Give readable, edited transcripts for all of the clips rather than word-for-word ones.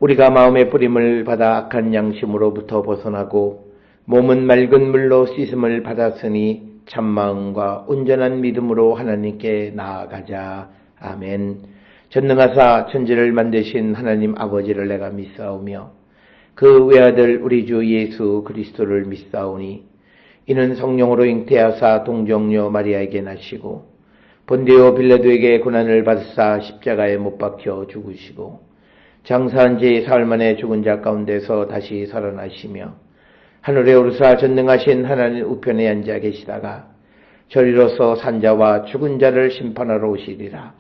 우리가 마음의 뿌림을 받아 악한 양심으로부터 벗어나고 몸은 맑은 물로 씻음을 받았으니 참마음과 온전한 믿음으로 하나님께 나아가자. 아멘. 전능하사 천지를 만드신 하나님 아버지를 내가 믿사오며 그 외아들 우리 주 예수 그리스도를 믿사오니 이는 성령으로 잉태하사 동정녀 마리아에게 나시고 본디오 빌라도에게 고난을 받으사 십자가에 못 박혀 죽으시고 장사한 지 사흘 만에 죽은 자 가운데서 다시 살아나시며 하늘에 오르사 전능하신 하나님 우편에 앉아 계시다가 저리로서 산자와 죽은 자를 심판하러 오시리라.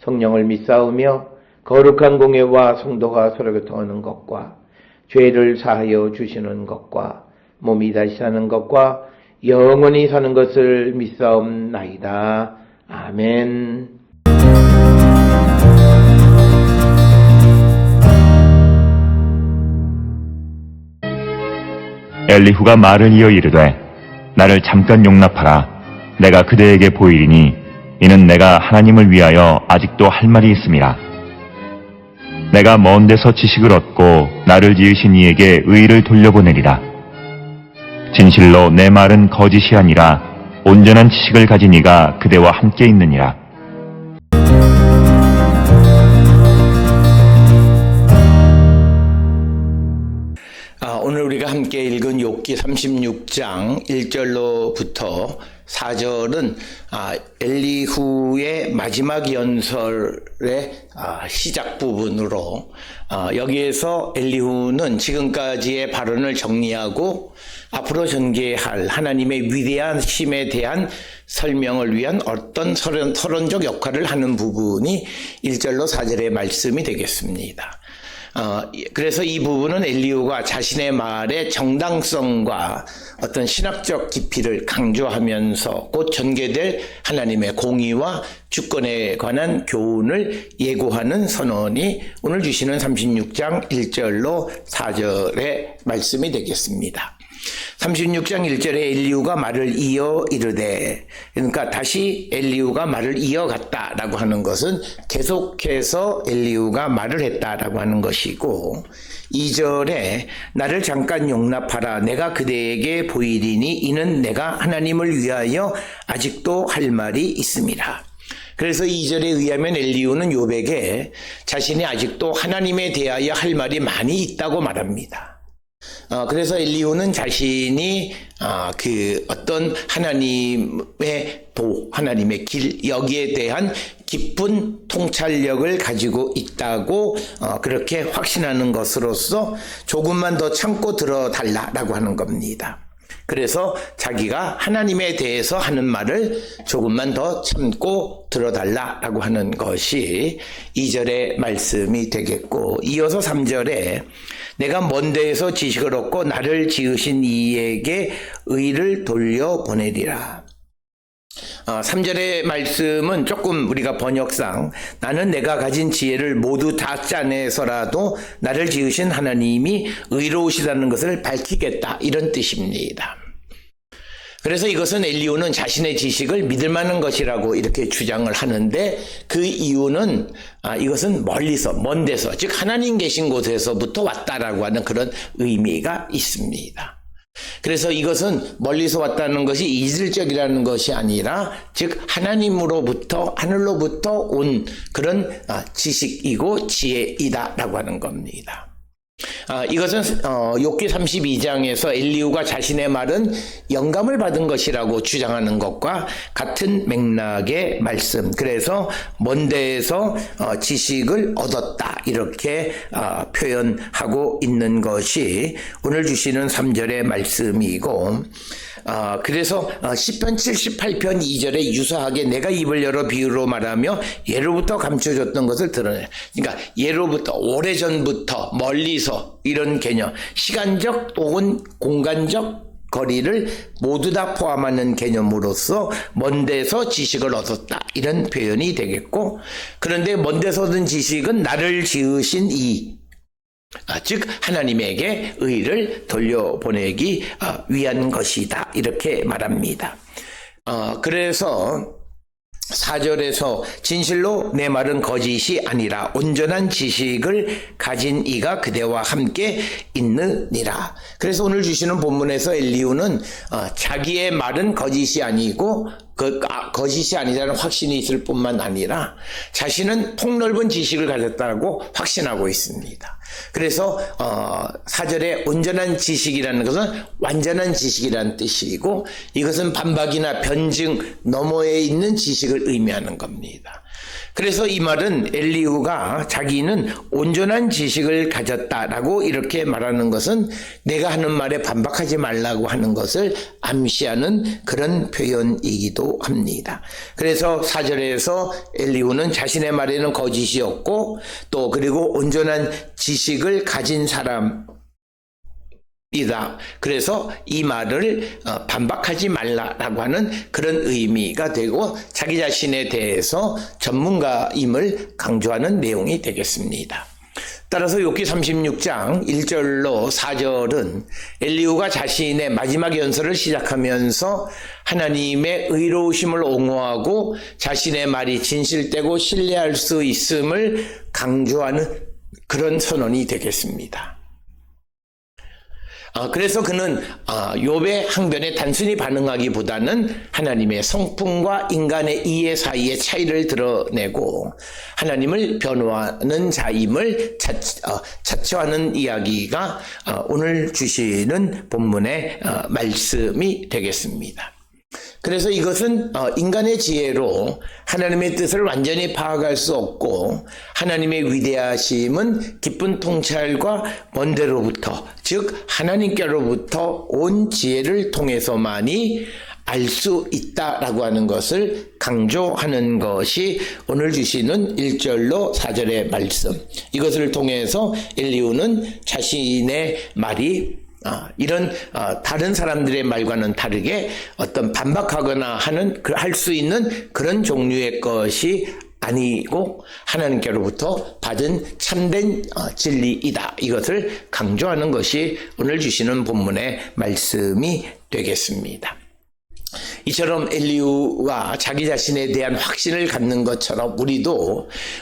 성령을 믿사오며 거룩한 공예와 성도가 서로 교통하는 것과 죄를 사하여 주시는 것과 몸이 다시 사는 것과 영원히 사는 것을 믿사옵나이다. 아멘. 엘리후가 말을 이어 이르되 나를 잠깐 용납하라. 내가 그대에게 보이리니 이는 내가 하나님을 위하여 아직도 할 말이 있음이라. 내가 먼 데서 지식을 얻고 나를 지으신 이에게 의를 돌려보내리라. 진실로 내 말은 거짓이 아니라 온전한 지식을 가진 이가 그대와 함께 있느니라. 오늘 우리가 함께 읽은 욥기 36장 1절로부터 4절은 엘리후의 마지막 연설의 시작 부분으로 여기에서 엘리후는 지금까지의 발언을 정리하고 앞으로 전개할 하나님의 위대하심에 대한 설명을 위한 어떤 서론적 역할을 하는 부분이 1절로 4절의 말씀이 되겠습니다. 그래서 이 부분은 엘리후가 자신의 말의 정당성과 어떤 신학적 깊이를 강조하면서 곧 전개될 하나님의 공의와 주권에 관한 교훈을 예고하는 선언이 오늘 주시는 36장 1절로 4절의 말씀이 되겠습니다. 36장 1절에 엘리후가 말을 이어 이르되, 그러니까 다시 엘리후가 말을 이어갔다라고 하는 것은 계속해서 엘리후가 말을 했다라고 하는 것이고, 2절에 나를 잠깐 용납하라. 내가 그대에게 보이리니 이는 내가 하나님을 위하여 아직도 할 말이 있음이라. 그래서 2절에 의하면 엘리후는 욥에게 자신이 아직도 하나님에 대하여 할 말이 많이 있다고 말합니다. 그래서 엘리후는 자신이 그 어떤 하나님의 하나님의 길, 여기에 대한 깊은 통찰력을 가지고 있다고 그렇게 확신하는 것으로서 조금만 더 참고 들어달라라고 하는 겁니다. 그래서 자기가 하나님에 대해서 하는 말을 조금만 더 참고 들어달라라고 하는 것이 2절의 말씀이 되겠고, 이어서 3절에 내가 먼 데에서 지식을 얻고 나를 지으신 이에게 의를 돌려보내리라. 3절의 말씀은 조금 우리가 번역상 나는 내가 가진 지혜를 모두 다 짜내서라도 나를 지으신 하나님이 의로우시다는 것을 밝히겠다, 이런 뜻입니다. 그래서 이것은 엘리후는 자신의 지식을 믿을 만한 것이라고 이렇게 주장을 하는데, 그 이유는 이것은 멀리서, 먼 데서, 즉 하나님 계신 곳에서부터 왔다라고 하는 그런 의미가 있습니다. 그래서 이것은 멀리서 왔다는 것이 이질적이라는 것이 아니라 즉 하나님으로부터, 하늘로부터 온 그런 지식이고 지혜이다라고 하는 겁니다. 이것은 욥기 32장에서 엘리후가 자신의 말은 영감을 받은 것이라고 주장하는 것과 같은 맥락의 말씀. 그래서 먼 데에서 지식을 얻었다, 이렇게 표현하고 있는 것이 오늘 주시는 3절의 말씀이고, 그래서 시편 78편 2절에 유사하게 내가 입을 열어 비유로 말하며 예로부터 감춰졌던 것을 드러내. 그러니까 예로부터, 오래전부터, 멀리서, 이런 개념, 시간적 또는 공간적 거리를 모두 다 포함하는 개념으로서 먼 데서 지식을 얻었다, 이런 표현이 되겠고, 그런데 먼 데서 얻은 지식은 나를 지으신 이, 즉 하나님에게 의를 돌려보내기 위한 것이다, 이렇게 말합니다. 그래서 4절에서 진실로 내 말은 거짓이 아니라 온전한 지식을 가진 이가 그대와 함께 있느니라. 그래서 오늘 주시는 본문에서 엘리후는 자기의 말은 거짓이 아니고 거짓이 아니라는 확신이 있을 뿐만 아니라 자신은 폭넓은 지식을 가졌다고 확신하고 있습니다. 그래서 4절에 온전한 지식이라는 것은 완전한 지식이라는 뜻이고, 이것은 반박이나 변증 너머에 있는 지식을 의미하는 겁니다. 그래서 이 말은 엘리후가 자기는 온전한 지식을 가졌다라고 이렇게 말하는 것은 내가 하는 말에 반박하지 말라고 하는 것을 암시하는 그런 표현이기도 합니다. 그래서 4절에서 엘리후는 자신의 말에는 거짓이 없고 또 그리고 온전한 지식을 가진 사람 이다. 그래서 이 말을 반박하지 말라라고 하는 그런 의미가 되고 자기 자신에 대해서 전문가임을 강조하는 내용이 되겠습니다. 따라서 욥기 36장 1절로 4절은 엘리후가 자신의 마지막 연설을 시작하면서 하나님의 의로우심을 옹호하고 자신의 말이 진실되고 신뢰할 수 있음을 강조하는 그런 선언이 되겠습니다. 그래서 그는 욥의 항변에 단순히 반응하기보다는 하나님의 성품과 인간의 이해 사이의 차이를 드러내고 하나님을 변호하는 자임을 자처하는 이야기가 오늘 주시는 본문의 말씀이 되겠습니다. 그래서 이것은 인간의 지혜로 하나님의 뜻을 완전히 파악할 수 없고, 하나님의 위대하심은 깊은 통찰과 먼데로부터, 즉 하나님께로부터 온 지혜를 통해서만이 알 수 있다라고 하는 것을 강조하는 것이 오늘 주시는 1절로 4절의 말씀. 이것을 통해서 엘리후는 자신의 말이 이런 다른 사람들의 말과는 다르게 어떤 반박하거나 하는 할 수 있는 그런 종류의 것이 아니고 하나님께로부터 받은 참된 진리이다. 이것을 강조하는 것이 오늘 주시는 본문의 말씀이 되겠습니다. 이처럼 엘리후가 자기 자신에 대한 확신을 갖는 것처럼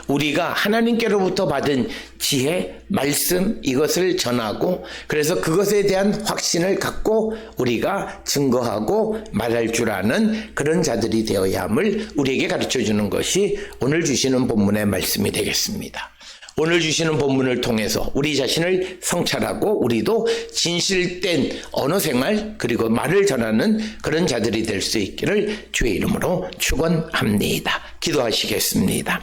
우리가 하나님께로부터 받은 지혜, 말씀 이것을 전하고, 그래서 그것에 대한 확신을 갖고 우리가 증거하고 말할 줄 아는 그런 자들이 되어야 함을 우리에게 가르쳐주는 것이 오늘 주시는 본문의 말씀이 되겠습니다. 오늘 주시는 본문을 통해서 우리 자신을 성찰하고 우리도 진실된 언어 생활 그리고 말을 전하는 그런 자들이 될 수 있기를 주의 이름으로 축원합니다. 기도하시겠습니다.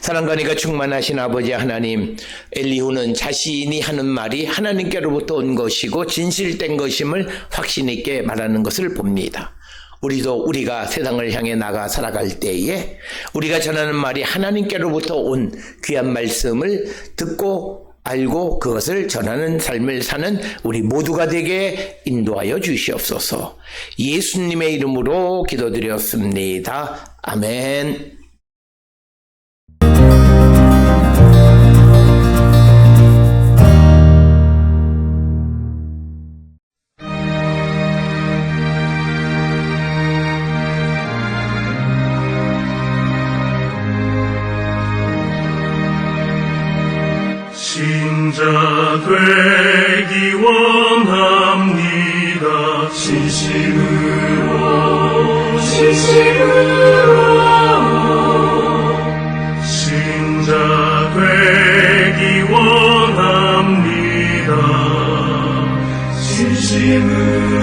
사랑과 은혜가 충만하신 아버지 하나님, 엘리후는 자신이 하는 말이 하나님께로부터 온 것이고 진실된 것임을 확신 있게 말하는 것을 봅니다. 우리도 우리가 세상을 향해 나가 살아갈 때에 우리가 전하는 말이 하나님께로부터 온 귀한 말씀을 듣고 알고 그것을 전하는 삶을 사는 우리 모두가 되게 인도하여 주시옵소서. 예수님의 이름으로 기도드렸습니다. 아멘. 신자 되기 원합니다. 진심으로 신자 되기 원합니다. 진심으로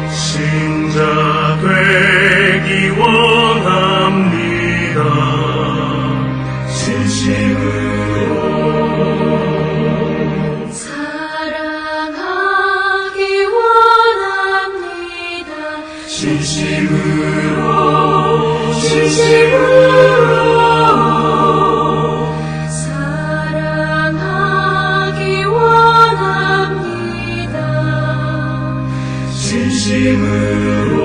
신자 되기 원합니다. 진심으로 사랑하기 원합니다. 진심으로 사랑하기 원합니다. 진심으로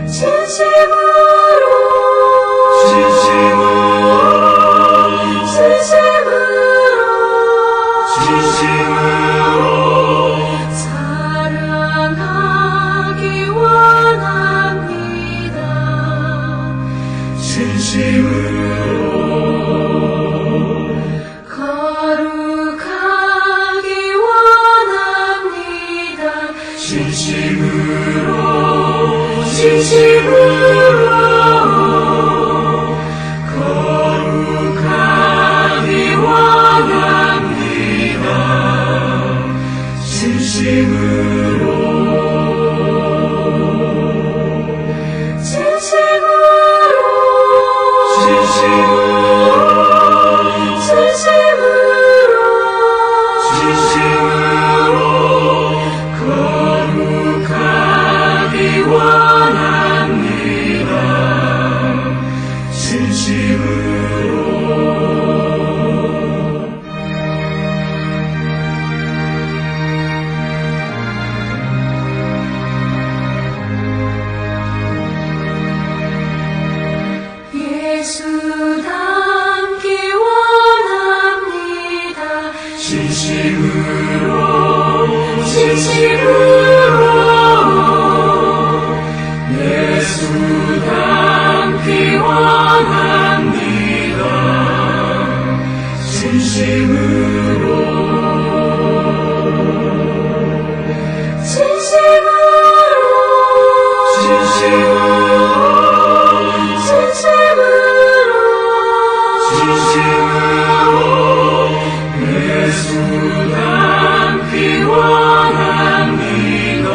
진심으로 거룩하기 원합니다. 진심으로 예수 닮기 원합니다. 진심으로 예수 닮기 원합니다. 진심으로 예수 닮기 원합니다.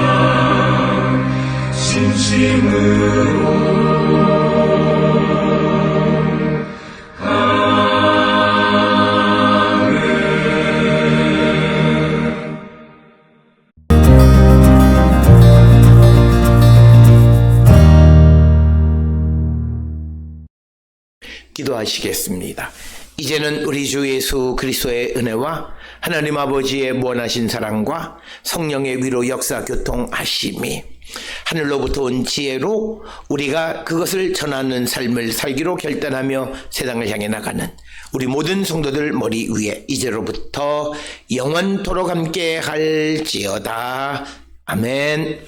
진심으로 기도하시겠습니다. 이제는 우리 주 예수 그리스도의 은혜와 하나님 아버지의 무한하신 사랑과 성령의 위로 역사 교통하심이 하늘로부터 온 지혜로 우리가 그것을 전하는 삶을 살기로 결단하며 세상을 향해 나가는 우리 모든 성도들 머리 위에 이제로부터 영원토록 함께 할지어다. 아멘.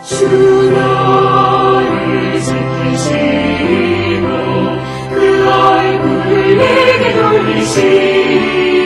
주 너를 지키시고 그 얼굴을 내게 돌리시니